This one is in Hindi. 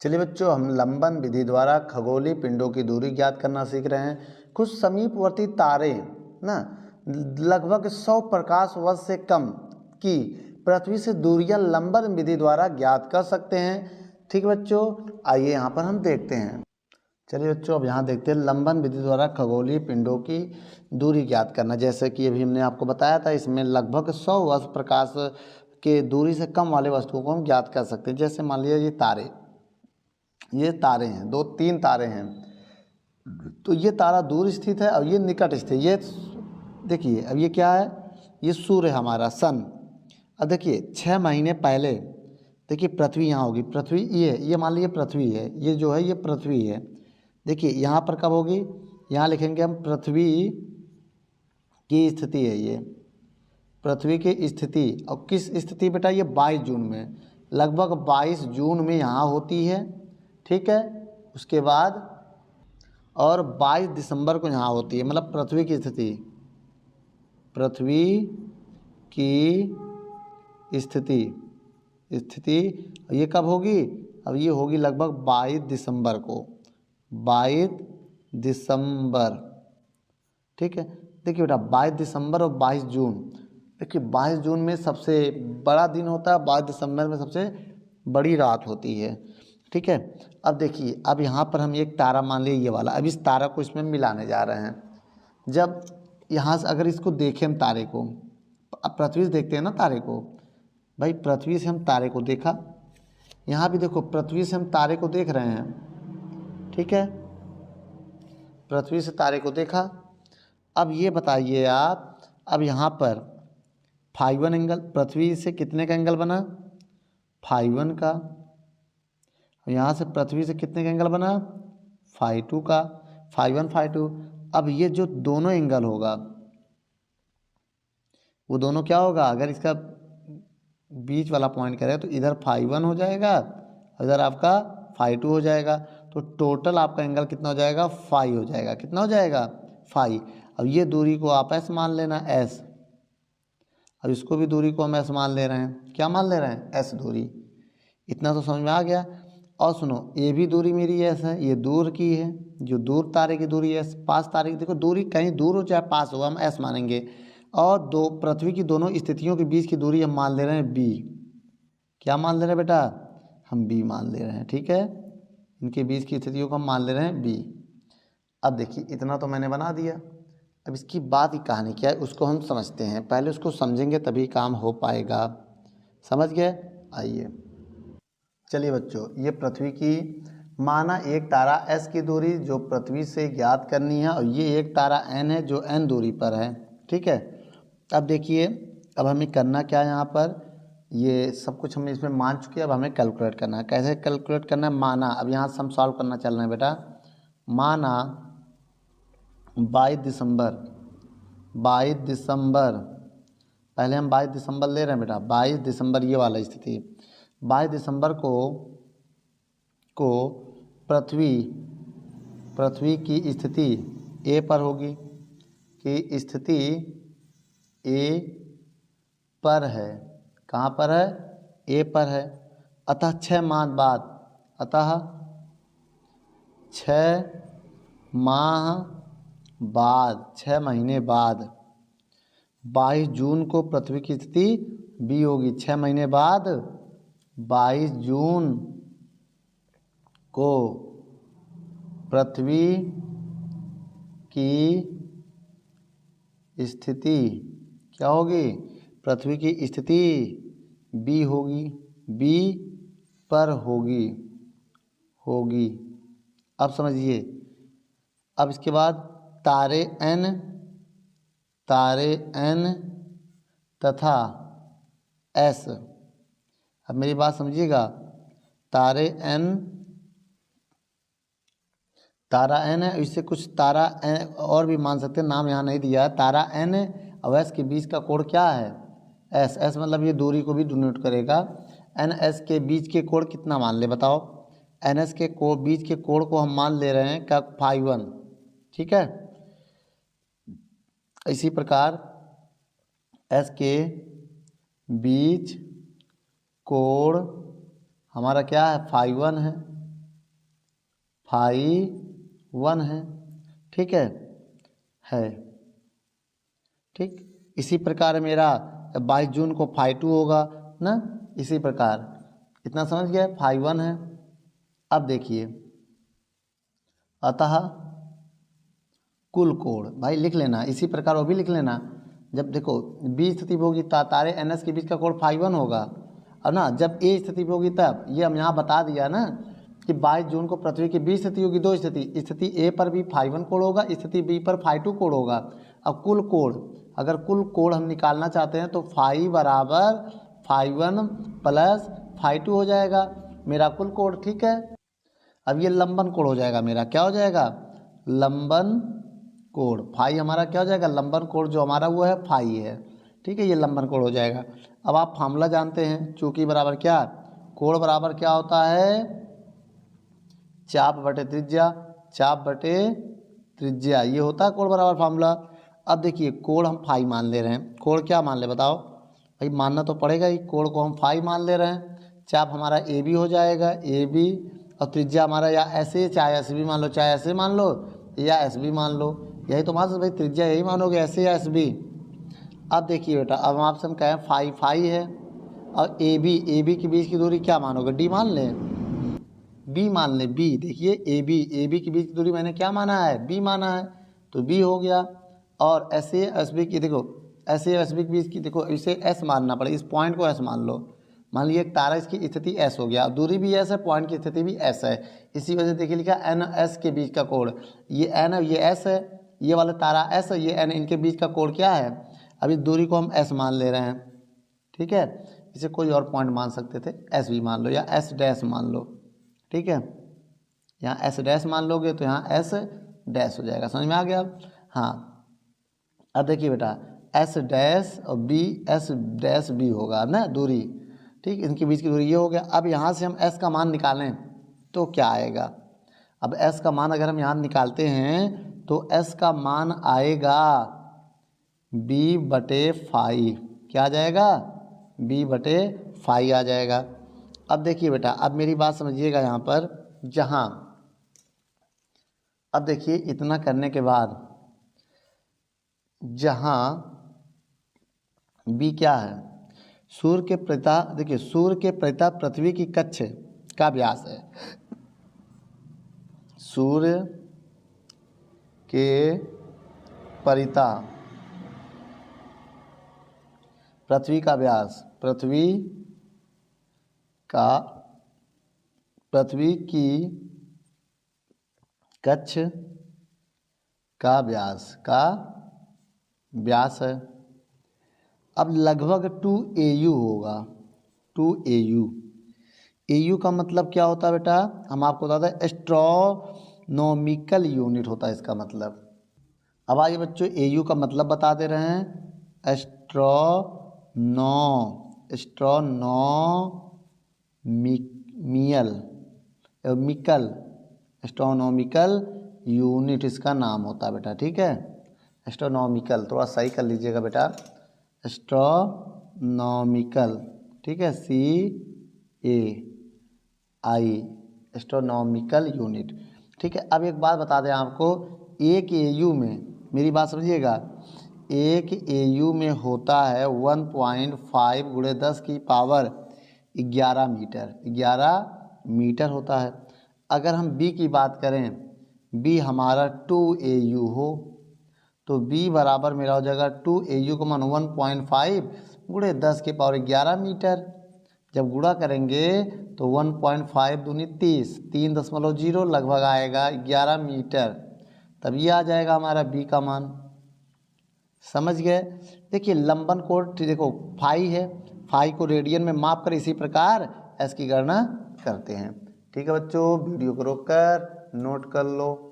चलिए बच्चों, हम लंबन विधि द्वारा खगोलीय पिंडों की दूरी ज्ञात करना सीख रहे हैं। कुछ समीपवर्ती तारे ना लगभग 100 प्रकाश वर्ष से कम की पृथ्वी से दूरियां लंबन विधि द्वारा ज्ञात कर सकते हैं। ठीक है बच्चों, आइए यहाँ पर हम देखते हैं। चलिए बच्चों, अब यहाँ देखते हैं लंबन विधि द्वारा खगोलीय पिंडों की दूरी ज्ञात करना। जैसे कि अभी हमने आपको बताया था, इसमें लगभग 100 वर्ष प्रकाश के दूरी से कम वाले वस्तुओं को हम ज्ञात कर सकते हैं। जैसे मान लीजिए ये तारे हैं, 2-3 तारे हैं। तो ये तारा दूर स्थित है और ये निकट स्थित। ये देखिए, अब ये क्या है, ये सूर्य हमारा सन। अब देखिए 6 महीने पहले देखिए पृथ्वी यहाँ होगी। पृथ्वी ये मान लीजिए पृथ्वी है, ये जो है ये पृथ्वी है। देखिए यहाँ पर कब होगी, यहाँ लिखेंगे हम पृथ्वी की स्थिति है। ये पृथ्वी की स्थिति, और किस स्थिति बेटा, ये 22 जून में, लगभग 22 जून में यहाँ होती है। ठीक है, उसके बाद और 22 दिसंबर को यहाँ होती है। मतलब पृथ्वी की स्थिति ये कब होगी, अब ये होगी लगभग 22 दिसंबर को, 22 दिसंबर। ठीक है, देखिए बेटा 22 दिसंबर और 22 जून। देखिए 22 जून में सबसे बड़ा दिन होता है, 22 दिसंबर में सबसे बड़ी रात होती है। ठीक है, अब देखिए, अब यहाँ पर हम एक तारा मान लीजिए ये वाला, अब इस तारा को इसमें मिलाने जा रहे हैं। जब यहाँ से अगर इसको देखें हम तारे को, अब पृथ्वी से देखते हैं ना तारे को, भाई पृथ्वी से हम तारे को देखा, यहाँ भी देखो पृथ्वी से हम तारे को देख रहे हैं। ठीक है, पृथ्वी से तारे को देखा। अब ये बताइए आप, अब यहाँ पर φ1 एंगल, पृथ्वी से कितने का एंगल बना, φ1 का। यहाँ से पृथ्वी से कितने का एंगल बना, φ2 का, φ1 φ2। अब ये जो दोनों एंगल होगा वो दोनों क्या होगा, अगर इसका बीच वाला पॉइंट करें तो इधर φ1 हो जाएगा, इधर आपका φ2 हो जाएगा। तो टोटल आपका एंगल कितना हो जाएगा, φ हो जाएगा। कितना हो जाएगा, φ। अब ये दूरी को आप s मान लेना, s। अब इसको भी दूरी को हम s मान ले रहे हैं। क्या मान ले रहे हैं, s दूरी। इतना तो समझ में आ गया। और सुनो, ये भी दूरी मेरी s है, ये दूर की है, जो दूर तारे की दूरी है। पास तारे की देखो दूरी कहीं दूर हो चाहे पास हो, हम s मानेंगे। और दो पृथ्वी की दोनों स्थितियों के बीच की दूरी हम मान ले रहे हैं b। क्या मान ले रहे हैं बेटा, हम b मान ले रहे हैं। ठीक है, इनके बीच की स्थितियों को हम मान ले रहे हैं b। अब देखिए इतना तो मैंने बना दिया। अब इसकी बात की कहानी क्या है उसको हम समझते हैं। पहले उसको समझेंगे तभी काम हो पाएगा। समझ गए, आइए। चलिए बच्चों, ये पृथ्वी की माना एक तारा s की दूरी जो पृथ्वी से ज्ञात करनी है, और ये एक तारा n है जो n दूरी पर है। ठीक है, अब देखिए, अब हमें करना क्या है, यहाँ पर ये सब कुछ हमने इसमें मान चुके हैं। अब हमें कैलकुलेट करना है। कैसे कैलकुलेट करना है, माना। अब यहाँ से हम सॉल्व करना चल रहे हैं बेटा। माना 22 दिसंबर, पहले हम 22 दिसंबर ले रहे हैं बेटा। 22 दिसंबर ये वाला स्थिति, 22 दिसंबर को पृथ्वी की स्थिति ए पर होगी, कि स्थिति ए पर है। कहाँ पर है, ए पर है। अतः 6 माह बाद, 6 महीने बाद 22 जून को पृथ्वी की स्थिति बी होगी। 6 महीने बाद 22 जून को पृथ्वी की स्थिति क्या होगी, पृथ्वी की स्थिति बी होगी, बी पर होगी। अब समझिए, अब इसके बाद तारे n तथा s। अब मेरी बात समझिएगा, तारा n है, इससे कुछ तारा n और भी मान सकते हैं, नाम यहाँ नहीं दिया है। तारा n और s के बीच का कोण क्या है, s मतलब ये दूरी को भी डिनोट करेगा। ns के बीच के कोण कितना मान ले बताओ, ns के बीच के कोण को हम मान ले रहे हैं क्या, φ1। ठीक है, इसी प्रकार s के बीच कोण हमारा क्या है, φ1 है। फाई 1 है, ठीक है। ठीक, इसी प्रकार मेरा 22 जून को फाई 2 होगा ना, इसी प्रकार। इतना समझ गया, फाई 1 है। अब देखिए, अतः कुल कोण, भाई लिख लेना, इसी प्रकार वो भी लिख लेना। जब देखो बी स्थिति पे होगी तारे NS के बीच का कोण फाई 1 होगा, और ना जब ए स्थिति पे होगी तब, ये हम यहाँ बता दिया ना कि 22 जून को पृथ्वी की बी स्थिति होगी, दो स्थिति ए पर भी फाई 1 कोण होगा, स्थिति बी पर फाई 2 कोण होगा। अब कुल कोण, अगर कुल कोण हम निकालना चाहते हैं तो फाई बराबर फाई 1 प्लस फाई 2 हो जाएगा मेरा कुल कोण, ठीक है। अब ये लंबन कोण हो जाएगा मेरा, क्या हो जाएगा, लंबन कोण। फाई हमारा क्या हो जाएगा, लंबन कोण जो हमारा वो है फाई है, ठीक है, ये लंबन कोण हो जाएगा। अब आप फार्मूला जानते हैं, चूंकि बराबर क्या, कोण बराबर क्या होता है, चाप बटे त्रिज्या, चाप बटे त्रिज्या, ये होता है कोण बराबर फार्मूला। अब देखिए कोण हम फाई मान ले रहे हैं, कोण क्या मान ले बताओ भाई, मानना तो पड़ेगा ही, कोण को हम फाई मान ले रहे हैं। चाप हमारा ए बी हो जाएगा, ए बी, और त्रिज्या हमारा या ऐसे चाहे ऐसे भी मान लो, चाहे ऐसे मान लो या ऐसे भी मान लो, यही तो मान भाई, त्रिज्या यही मानोगे, ऐसे या ऐसे भी। अब देखिए बेटा, अब आपसे हम कहें फाई फाई है, और ए बी के बीच की दूरी क्या मानोगे, डी मान लें, बी मान लें, बी। देखिए ए बी के बीच की दूरी मैंने क्या माना है, बी माना है, तो बी हो गया। और ऐसे एस बी की देखो, ऐसे एस बी के बीच की देखो, इसे एस मानना पड़ेगा, इस पॉइंट को एस मान लो। मान लीजिए एक तारा, इसकी स्थिति एस हो गया, दूरी भी एस है, पॉइंट की स्थिति भी एस है, इसी वजह से देखिए लिखा एन एस के बीच का कोण, ये एन है, ये एस है, ये वाला तारा एस है, ये एन, इनके बीच का कोण क्या है, अभी दूरी को हम एस मान ले रहे हैं, ठीक है। इसे कोई और पॉइंट मान सकते थे, एस भी मान लो या एस डैश मान लो, ठीक है। यहाँ एस डैश मान लोगे तो यहाँ एस डैश हो जाएगा, समझ में आ गया। हाँ, अब देखिए बेटा, एस डैश और बी, एस डैश बी होगा ना दूरी, ठीक, इनके बीच की दूरी ये हो गया। अब यहाँ से हम एस का मान निकालें तो क्या आएगा, अब एस का मान अगर हम यहाँ निकालते हैं तो एस का मान आएगा बी बटे फाई, क्या आ जाएगा, बी बटे फाई आ जाएगा। अब देखिए बेटा, अब मेरी बात समझिएगा यहाँ पर, जहाँ अब देखिए इतना करने के बाद, जहाँ बी क्या है, सूर्य के परिता, देखिए सूर्य के परिता पृथ्वी की कक्ष का व्यास है, सूर्य के परिता पृथ्वी का व्यास, पृथ्वी की कक्ष का व्यास है। अब लगभग 2 AU होगा, 2 AU। AU का मतलब क्या होता है बेटा, हम आपको बता दें, एस्ट्रोनॉमिकल यूनिट होता है इसका मतलब। अब आइए बच्चों, AU का मतलब बता दे रहे हैं, एस्ट्रोनॉमिकल यूनिट इसका नाम होता है बेटा, ठीक है। एस्ट्रोनॉमिकल थोड़ा सही कर लीजिएगा बेटा, एस्ट्रोनॉमिकल, ठीक है, CAI, एस्ट्रोनॉमिकल यूनिट, ठीक है। अब एक बात बता दें आपको, एक AU में, मेरी बात समझिएगा, एक AU में होता है 1.5 × 10 की पावर 11 मीटर, 11 मीटर होता है। अगर हम B की बात करें, B हमारा 2 AU हो, तो B बराबर मेरा हो जाएगा 2 AU को मान 1.5 × 10 की पावर 11 मीटर। जब गुणा करेंगे तो 1.5 दूनी 30, 3.0 लगभग आएगा 11 मीटर, तब ये आ जाएगा हमारा B का मान, समझ गए। देखिए लंबन कोण, देखो फाई है, फाई को रेडियन में माप कर इसी प्रकार एस की गणना करते हैं, ठीक है बच्चों। वीडियो को रोककर नोट कर लो।